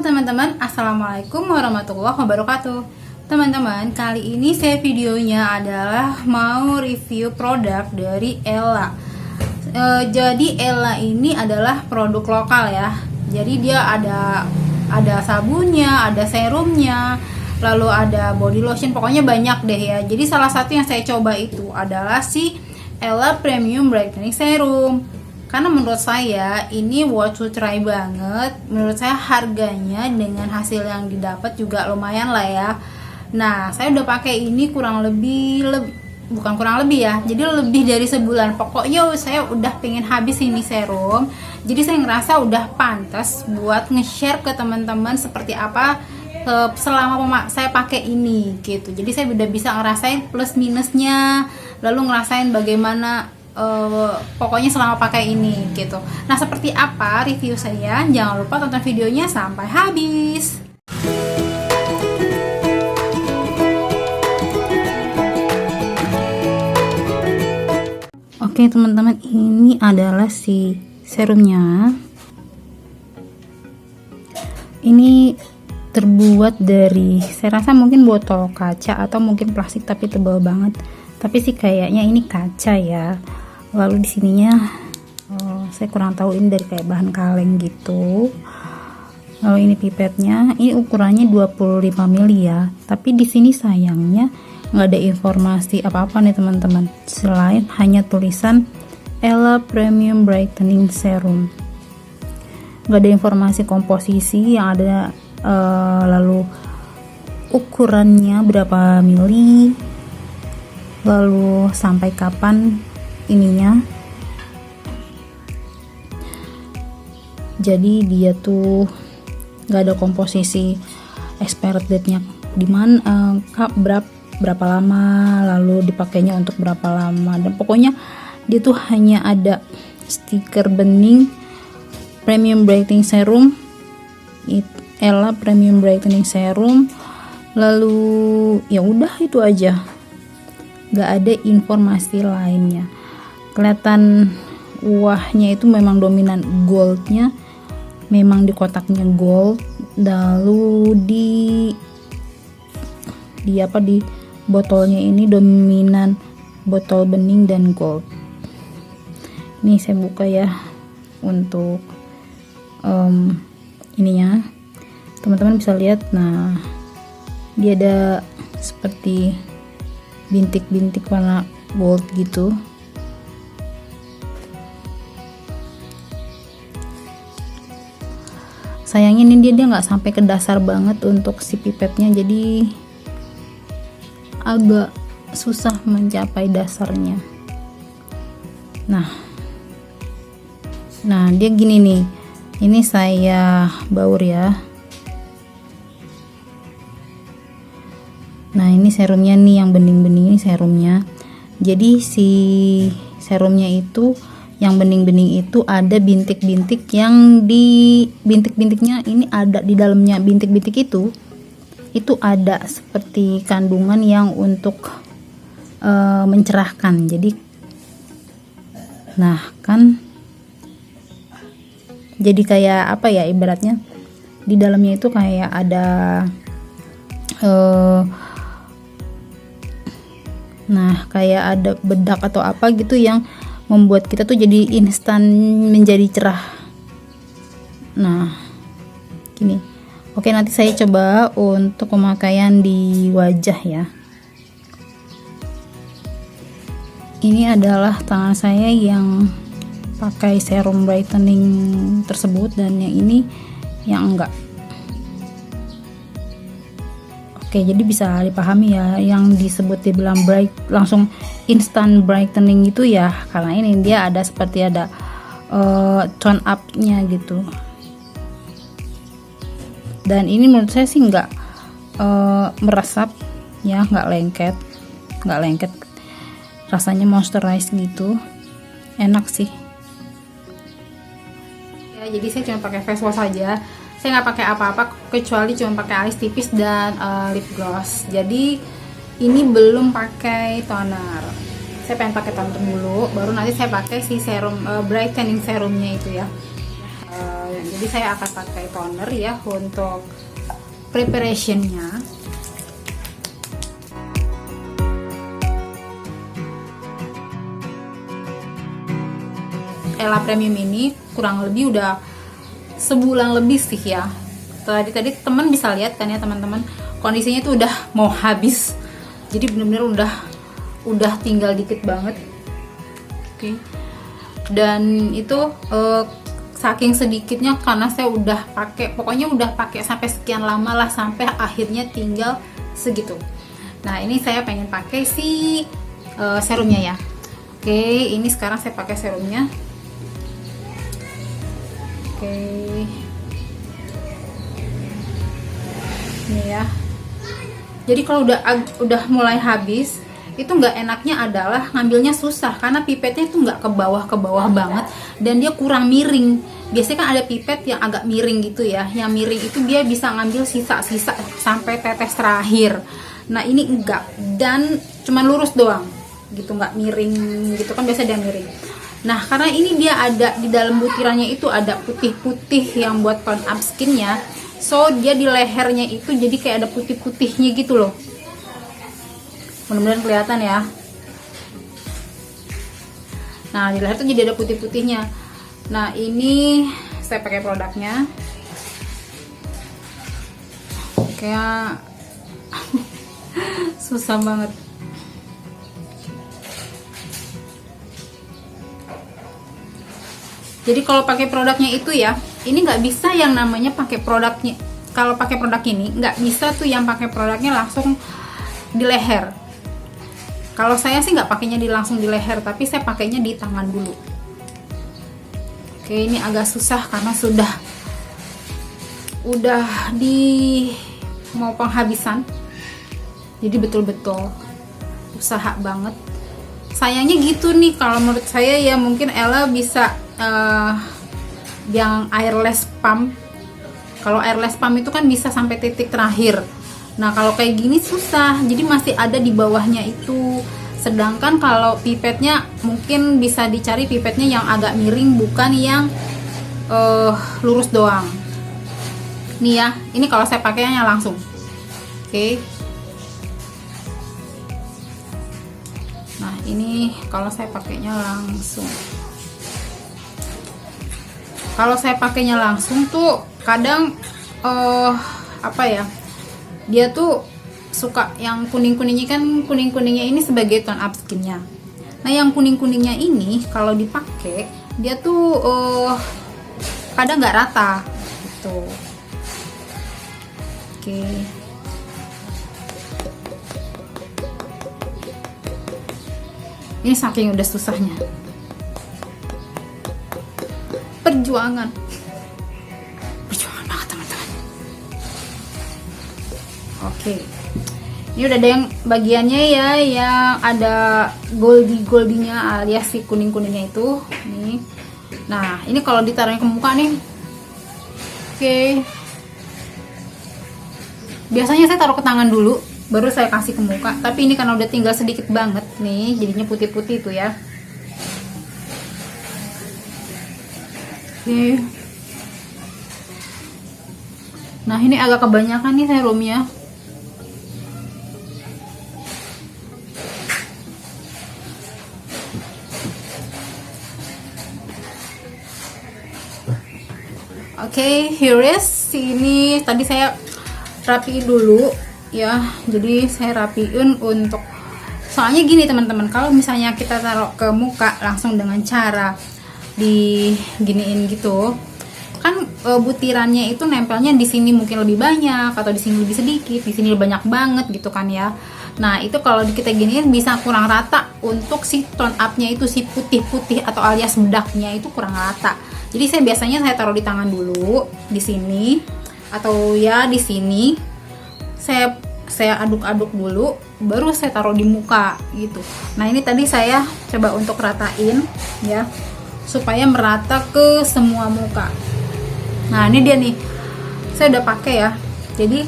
Halo teman-teman, assalamualaikum warahmatullahi wabarakatuh. Teman-teman, kali ini saya videonya adalah mau review produk dari Ella. Jadi Ella ini adalah produk lokal ya. Jadi dia ada sabunnya, ada serumnya, lalu ada body lotion, pokoknya banyak deh ya. Jadi salah satu yang saya coba itu adalah si Ella Premium Brightening Serum. Karena menurut saya ini worth to try banget. Menurut saya harganya dengan hasil yang didapat juga lumayan lah ya. Nah, saya udah pakai ini bukan kurang lebih ya. Jadi lebih dari sebulan. Pokoknya saya udah pengen habis ini serum. Jadi saya ngerasa udah pantas buat nge-share ke teman-teman seperti apa selama saya pakai ini gitu. Jadi saya udah bisa ngerasain plus minusnya, lalu ngerasain bagaimana pokoknya selama pakai ini gitu. Nah, seperti apa review saya? Jangan lupa tonton videonya sampai habis. Oke teman-teman, ini adalah si serumnya. Ini terbuat dari, saya rasa mungkin botol kaca atau mungkin plastik tapi tebal banget. Tapi sih kayaknya ini kaca ya. Lalu di sininya saya kurang tahu, ini dari kayak bahan kaleng gitu. Lalu ini pipetnya, ini ukurannya 25 ml ya. Tapi di sini sayangnya nggak ada informasi apa-apa nih teman-teman, selain hanya tulisan Ella Premium Brightening Serum. Nggak ada informasi komposisi yang ada, lalu ukurannya berapa mili, lalu sampai kapan ininya. Jadi dia tuh nggak ada komposisi expired date-nya di mana, berapa lama, lalu dipakainya untuk berapa lama, dan pokoknya dia tuh hanya ada stiker bening Premium Brightening Serum, Ella Premium Brightening Serum, lalu ya udah itu aja, nggak ada informasi lainnya. Kelihatan wahnya itu memang dominan goldnya, memang di kotaknya gold, lalu di botolnya ini dominan botol bening dan gold. Ini saya buka ya untuk ininya, teman-teman bisa lihat. Nah, dia ada seperti bintik-bintik warna gold gitu. Sayangnya ini dia nggak sampai ke dasar banget untuk si pipetnya, jadi agak susah mencapai dasarnya. Nah dia gini nih, ini saya baur ya. Nah, ini serumnya nih, yang bening-bening ini serumnya. Jadi si serumnya itu, yang bening-bening itu ada bintik-bintik, yang di bintik-bintiknya ini ada di dalamnya bintik-bintik itu ada seperti kandungan yang untuk mencerahkan. Jadi nah kan, jadi kayak apa ya, ibaratnya di dalamnya itu kayak ada kayak ada bedak atau apa gitu yang membuat kita tuh jadi instan menjadi cerah. Nah, gini. Oke, nanti saya coba untuk pemakaian di wajah ya. Ini adalah tangan saya yang pakai serum brightening tersebut, dan yang ini yang enggak. Oke, jadi bisa dipahami ya, yang disebut dibilang langsung instant brightening itu ya, karena ini dia ada seperti ada tone up nya gitu. Dan ini menurut saya sih nggak meresap ya, nggak lengket, rasanya moisturize gitu, enak sih ya. Jadi saya cuma pakai face wash saja, saya nggak pakai apa-apa kecuali cuma pakai alis tipis dan lip gloss. Jadi ini belum pakai toner, saya pengen pakai toner dulu, baru nanti saya pakai si serum brightening serumnya itu ya. Jadi saya akan pakai toner ya untuk preparationnya. Ella Premium ini kurang lebih udah sebulan lebih sih ya. Tadi teman bisa lihat kan ya teman-teman, kondisinya itu udah mau habis. Jadi bener-bener udah tinggal dikit banget. Oke. Dan itu saking sedikitnya karena saya udah pakai, pokoknya udah pakai sampai sekian lama lah, sampai akhirnya tinggal segitu. Nah ini saya pengen pakai si serumnya ya. Oke, ini sekarang saya pakai serumnya. Oke, ini ya. Jadi kalau udah mulai habis, itu nggak enaknya adalah ngambilnya susah karena pipetnya itu nggak ke bawah banget dan dia kurang miring. Biasanya kan ada pipet yang agak miring gitu ya, yang miring itu dia bisa ngambil sisa-sisa sampai tetes terakhir. Nah ini enggak, dan cuman lurus doang gitu, nggak miring gitu kan, biasa dia miring. Nah karena ini dia ada di dalam butirannya itu ada putih-putih yang buat tone up skinnya, so dia di lehernya itu jadi kayak ada putih-putihnya gitu loh. Mudah-mudahan kelihatan ya. Nah di leher tuh jadi ada putih-putihnya. Nah ini saya pakai produknya kayak susah banget. Jadi kalau pakai produknya itu ya, ini nggak bisa yang namanya pakai produknya. Kalau pakai produk ini nggak bisa tuh yang pakai produknya langsung di leher. Kalau saya sih nggak pakainya langsung di leher, tapi saya pakainya di tangan dulu. Oke, ini agak susah karena udah mau penghabisan. Jadi betul-betul usaha banget. Sayangnya gitu nih, kalau menurut saya ya mungkin Ella bisa yang airless pump. Kalau airless pump itu kan bisa sampai titik terakhir. Nah kalau kayak gini susah, jadi masih ada di bawahnya itu. Sedangkan kalau pipetnya mungkin bisa dicari pipetnya yang agak miring, bukan yang lurus doang. Nih ya, ini kalau saya pakainya langsung. Oke. Nah ini kalau saya pakainya langsung. Kalau saya pakainya langsung tuh kadang apa ya, dia tuh suka yang kuning-kuningnya, kan kuning-kuningnya ini sebagai tone up skinnya. Nah yang kuning-kuningnya ini kalau dipakai dia tuh kadang nggak rata gitu. Oke. Ini saking udah susahnya. Perjuangan banget teman-teman. Oke, ini udah ada yang bagiannya ya, yang ada goldinya alias si kuning-kuningnya itu nih. Nah ini kalau ditaruhnya ke muka nih, oke, biasanya saya taruh ke tangan dulu baru saya kasih ke muka, tapi ini karena udah tinggal sedikit banget nih, jadinya putih-putih itu ya. Oke. Nah ini agak kebanyakan nih serumnya. Oke, here is. Ini tadi saya rapiin dulu ya. Jadi saya rapiin untuk, soalnya gini teman-teman, kalau misalnya kita taruh ke muka langsung dengan cara diginiin gitu kan, butirannya itu nempelnya di sini mungkin lebih banyak atau di sini lebih sedikit, di sini banyak banget gitu kan ya. Nah itu kalau kita giniin bisa kurang rata untuk si tone up-nya itu, si putih-putih atau alias bedaknya itu kurang rata. Jadi saya biasanya taruh di tangan dulu, di sini atau ya di sini. Saya aduk-aduk dulu, baru saya taruh di muka gitu. Nah ini tadi saya coba untuk ratain ya, supaya merata ke semua muka. Nah ini dia nih, saya udah pakai ya. Jadi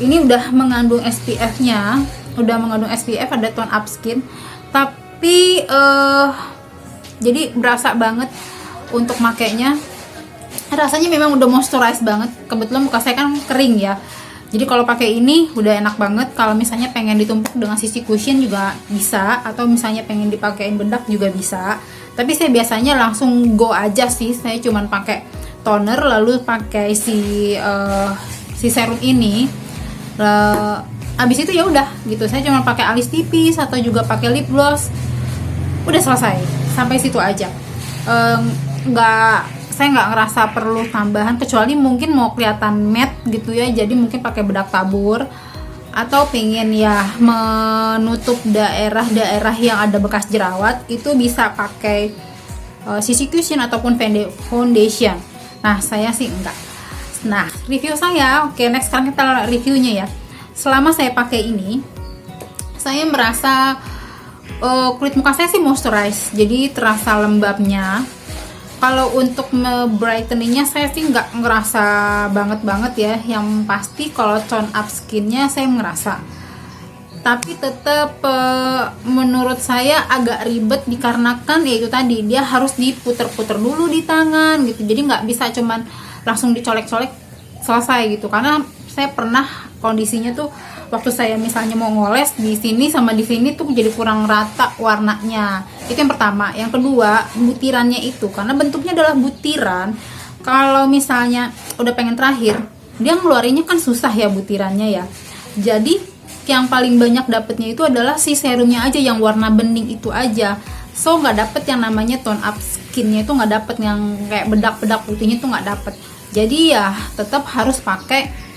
ini udah mengandung SPF-nya, ada tone up skin. Tapi jadi berasa banget untuk makainya. rasanya memang udah moisturize banget. Kebetulan muka saya kan kering ya, jadi kalau pakai ini udah enak banget. Kalau misalnya pengen ditumpuk dengan CC cushion juga bisa, atau misalnya pengen dipakein bedak juga bisa. Tapi saya biasanya langsung go aja sih, saya cuman pakai toner lalu pakai si serum ini. Abis itu ya udah gitu, saya cuma pakai alis tipis atau juga pakai lip gloss, udah selesai sampai situ aja. Saya nggak ngerasa perlu tambahan, kecuali mungkin mau kelihatan matte gitu ya, jadi mungkin pakai bedak tabur, atau pengen ya menutup daerah-daerah yang ada bekas jerawat, itu bisa pakai CC cushion ataupun foundation. Nah saya sih enggak. Nah review saya, oke next, sekarang kita reviewnya ya. Selama saya pakai ini, saya merasa kulit muka saya sih moisturize, jadi terasa lembabnya. Kalau untuk brightening-nya saya sih nggak ngerasa banget ya. Yang pasti kalau tone up skinnya saya ngerasa. Tapi tetap menurut saya agak ribet dikarenakan ya itu tadi, dia harus diputer-puter dulu di tangan gitu. Jadi nggak bisa cuman langsung dicolek-colek selesai gitu. Karena saya pernah kondisinya tuh waktu saya misalnya mau ngoles di sini sama di sini tuh jadi kurang rata warnanya. Itu yang pertama. Yang kedua, butirannya itu, karena bentuknya adalah butiran, kalau misalnya udah pengen terakhir, dia ngeluarinnya kan susah ya butirannya ya. Jadi yang paling banyak dapetnya itu adalah si serumnya aja yang warna bening itu aja. So nggak dapet yang namanya tone up skinnya, itu nggak dapet yang kayak bedak-bedak putihnya itu nggak dapet. Jadi ya tetap harus pakai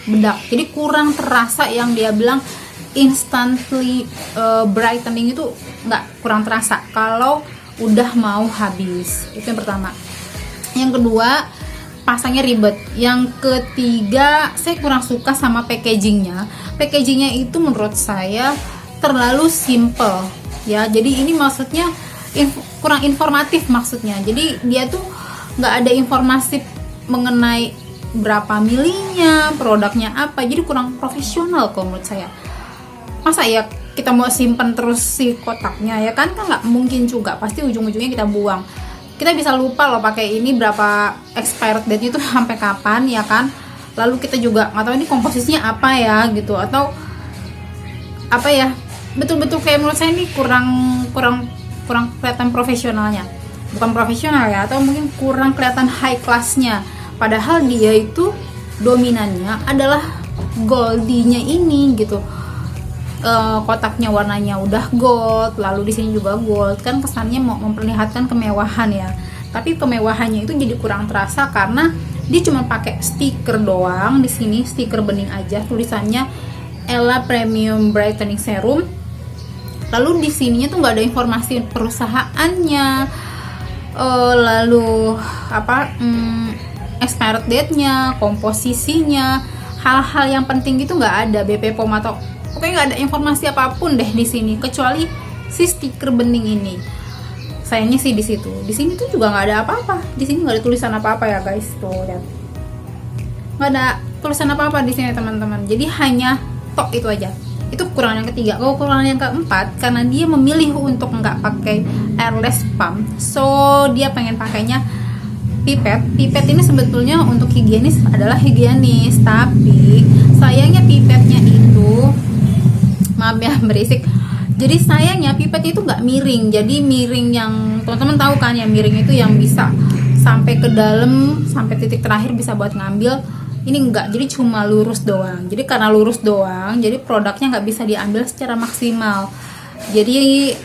bedak. Jadi kurang terasa yang dia bilang instantly brightening, itu kurang terasa kalau udah mau habis. Itu yang pertama. Yang kedua, pasangnya ribet. Yang ketiga, saya kurang suka sama packagingnya. Packagingnya itu menurut saya terlalu simple ya. Jadi ini maksudnya kurang informatif maksudnya. Jadi dia tuh nggak ada informasi mengenai berapa milinya, produknya apa, jadi kurang profesional kalau menurut saya. Masa ya kita mau simpen terus si kotaknya ya kan nggak mungkin juga, pasti ujung-ujungnya kita buang. Kita bisa lupa loh pakai ini berapa expired date itu sampai kapan ya kan. Lalu kita juga nggak tahu ini komposisinya apa ya gitu, atau apa ya, betul-betul kayak menurut saya ini kurang kelihatan profesionalnya. Bukan profesional ya, atau mungkin kurang kelihatan high classnya. Padahal dia itu dominannya adalah goldinya ini gitu. Kotaknya warnanya udah gold, lalu di sini juga gold, kan kesannya mau memperlihatkan kemewahan ya. Tapi kemewahannya itu jadi kurang terasa karena dia cuma pakai stiker doang. Di sini stiker bening aja, tulisannya Ella Premium Brightening Serum. Lalu di sininya tuh nggak ada informasi perusahaannya, lalu apa? Expired date-nya, komposisinya, hal-hal yang penting gitu nggak ada. BP POM atau pokoknya nggak ada informasi apapun deh di sini, kecuali si stiker bening ini. Sayangnya sih di situ. Di sini tuh juga nggak ada apa-apa. Di sini nggak ada tulisan apa-apa ya guys, tuh lihat. Nggak ada tulisan apa-apa di sini teman-teman. Jadi hanya tok itu aja. Itu kekurangan yang ketiga. Kalau kekurangan yang keempat, karena dia memilih untuk nggak pakai airless pump, so dia pengen pakainya pipet. Pipet ini sebetulnya untuk higienis adalah higienis, tapi sayangnya pipetnya itu, maaf ya berisik, jadi sayangnya pipet itu nggak miring. Jadi miring yang teman-teman tahu kan, yang miring itu yang bisa sampai ke dalam, sampai titik terakhir bisa buat ngambil. Ini enggak, jadi cuma lurus doang. Jadi karena lurus doang, jadi produknya nggak bisa diambil secara maksimal. Jadi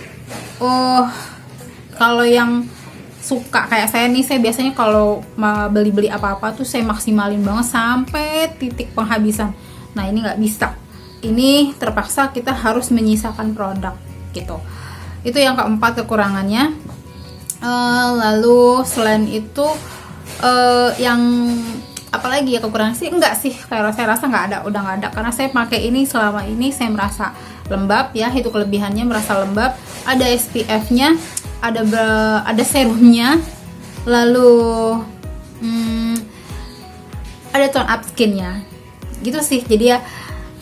kalau yang suka kayak saya nih, saya biasanya kalau beli-beli apa-apa tuh saya maksimalin banget sampai titik penghabisan. Nah ini nggak bisa, ini terpaksa kita harus menyisakan produk gitu. Itu yang keempat kekurangannya. Lalu selain itu yang apalagi ya kekurangan sih, enggak sih, saya rasa nggak ada, udah nggak ada, karena saya pakai ini selama ini saya merasa lembab ya. Itu kelebihannya, merasa lembab, ada SPF-nya, ada serumnya, lalu ada tone up skinnya gitu sih. Jadi ya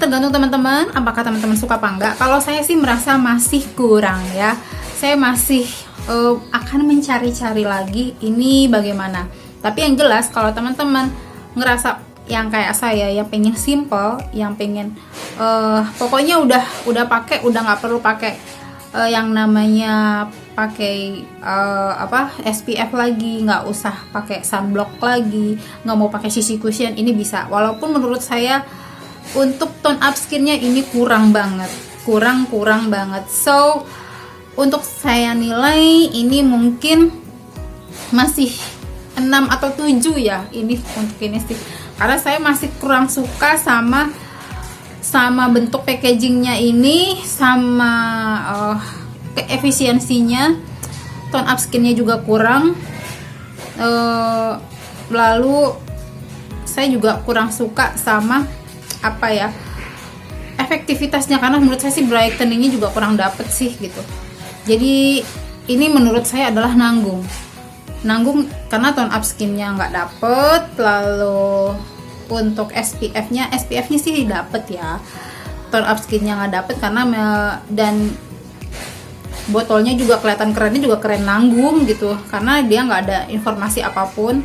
tergantung teman-teman apakah teman-teman suka apa enggak. Kalau saya sih merasa masih kurang ya, saya masih akan mencari-cari lagi ini bagaimana. Tapi yang jelas kalau teman-teman ngerasa yang kayak saya yang pengen simple, yang pengen pokoknya udah pakai, udah nggak perlu pakai yang namanya pakai SPF lagi, nggak usah pakai sunblock lagi, nggak mau pakai CC cushion, ini bisa. Walaupun menurut saya untuk tone up skinnya ini kurang banget. So untuk saya nilai ini mungkin masih 6 atau 7 ya, ini untuk ini sih, karena saya masih kurang suka sama bentuk packagingnya ini, sama keefisiensinya. Tone up skinnya juga kurang, lalu saya juga kurang suka sama efektivitasnya, karena menurut saya sih brighteningnya juga kurang dapet sih gitu. Jadi ini menurut saya adalah nanggung karena tone up skinnya nggak dapet. Lalu untuk SPF-nya sih dapet ya, tone up skinnya nggak dapet karena dan botolnya juga kelihatan kerennya juga keren, nanggung gitu, karena dia nggak ada informasi apapun.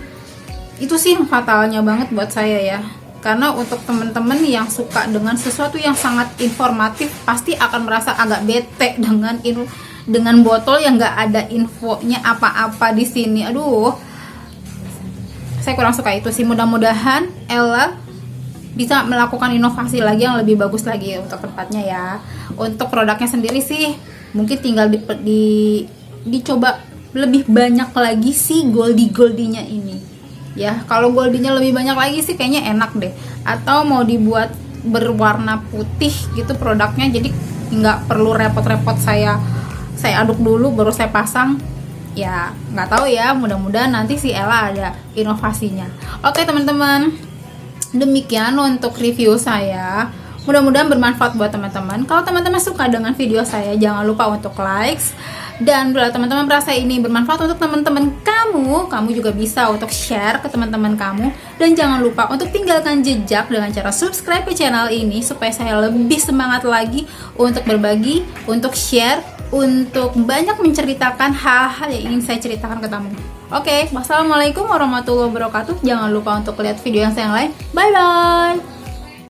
Itu sih yang fatalnya banget buat saya ya, karena untuk teman-teman yang suka dengan sesuatu yang sangat informatif pasti akan merasa agak bete dengan botol yang nggak ada infonya apa-apa di sini. Aduh, saya kurang suka itu sih. Mudah-mudahan Ella bisa melakukan inovasi lagi yang lebih bagus lagi untuk tempatnya ya. Untuk produknya sendiri sih mungkin tinggal dicoba lebih banyak lagi sih goldinya ini ya. Kalau goldinya lebih banyak lagi sih kayaknya enak deh, atau mau dibuat berwarna putih gitu produknya, jadi nggak perlu repot-repot saya aduk dulu baru saya pasang ya. Nggak tahu ya, mudah-mudahan nanti si Ella ada inovasinya. Oke teman-teman, demikian untuk review saya, mudah-mudahan bermanfaat buat teman-teman. Kalau teman-teman suka dengan video saya, jangan lupa untuk likes, dan bila teman-teman merasa ini bermanfaat untuk teman-teman kamu juga bisa untuk share ke teman-teman kamu. Dan jangan lupa untuk tinggalkan jejak dengan cara subscribe ke channel ini supaya saya lebih semangat lagi untuk berbagi, untuk share, untuk banyak menceritakan hal-hal yang ingin saya ceritakan ke kamu. Oke, wassalamualaikum warahmatullahi wabarakatuh. Jangan lupa untuk lihat video yang saya lain. Bye bye.